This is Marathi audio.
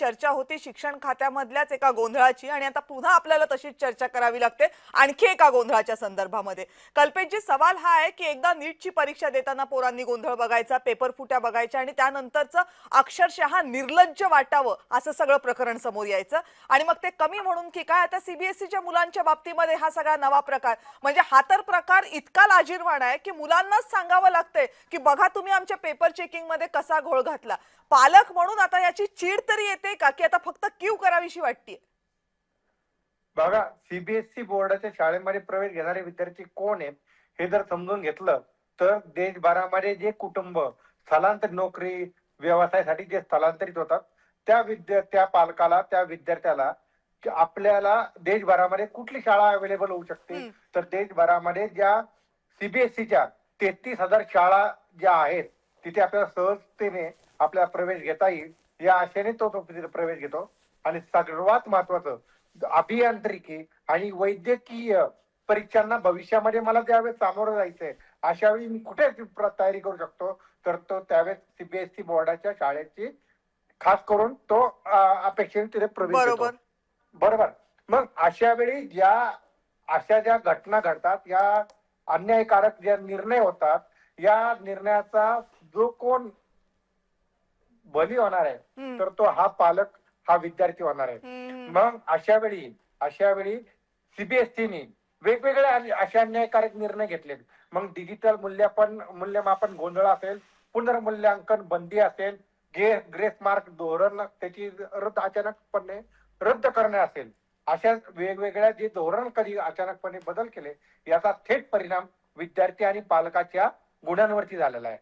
चर्चा होती शिक्षण खात्यामधल्याच एका गोंधळाची आणि आता पुन्हा आपल्याला तशीच चर्चा करावी लागते आणखी एका गोंधळाच्या संदर्भामध्ये। कल्पेशजी, सवाल हा आहे की एकदा नीटची परीक्षा देताना पोरांनी गोंधळ बघायचा, पेपर फुट्या बघायच्या आणि त्यानंतरचं अक्षरशः निर्लज्ज वाटावं असं सगळं प्रकरण समोर यायचं आणि मग ते कमी म्हणून की काय आता सीबीएसईच्या मुलांच्या बाबतीमध्ये हा सगळा नवा प्रकार म्हणजे हा तर प्रकार इतका लाजिरवाणा आहे की मुलांनाच सांगावं लागतंय की बघा तुम्ही आमच्या पेपर चेकिंग मध्ये कसा घोळ घातला। पालक म्हणून आता याची चीड तरी येते का की आता फक्त क्यू करावीशी वाटते? बघा, सीबीएसई बोर्डाच्या शाळेमध्ये प्रवेश घेणारे विद्यार्थी कोण आहेत हे जर समजून घेतलं तर देशभरामध्ये जे कुटुंब स्थलांतर नोकरी व्यवसायासाठी जे स्थलांतरित होतात त्या पालकाला त्या विद्यार्थ्याला आपल्याला देशभरामध्ये कुठली शाळा अवेलेबल होऊ शकते तर देशभरामध्ये ज्या सीबीएसईच्या 33,000 शाळा ज्या आहेत तिथे आपल्याला सहजतेने आपल्याला प्रवेश घेता येईल या आशेने तो तिथे प्रवेश घेतो। आणि सर्वात महत्वाचं, अभियांत्रिकी आणि वैद्यकीय परीक्षांना भविष्यामध्ये मला ज्यावेळेस सामोरं जायचंय अशा वेळी मी कुठे तयारी करू शकतो तर तो त्यावेळेस सीबीएसई बोर्डाच्या शाळेची खास करून तो अपेक्षेने तिथे प्रवेश घेतो। बरोबर। मग अशा वेळी ज्या घटना घडतात या अन्यायकारक जे निर्णय होतात या निर्णयाचा जो कोण बली होणार आहे तर तो हा पालक हा विद्यार्थी होणार आहे। मग अशा वेळी सीबीएसईने वेगवेगळे असे अन्यायकारक निर्णय घेतले। मग डिजिटल मूल्यमापन गोंधळ असेल, पुनर्मूल्यांकन बंदी असेल, ग्रेस मार्क धोरण त्याची अचानकपणे रद्द करणे असेल, अशा वेगवेगळ्या जे धोरण कधी अचानकपणे बदल केले याचा थेट परिणाम विद्यार्थी आणि पालकाच्या गुणांवरती झालेला आहे।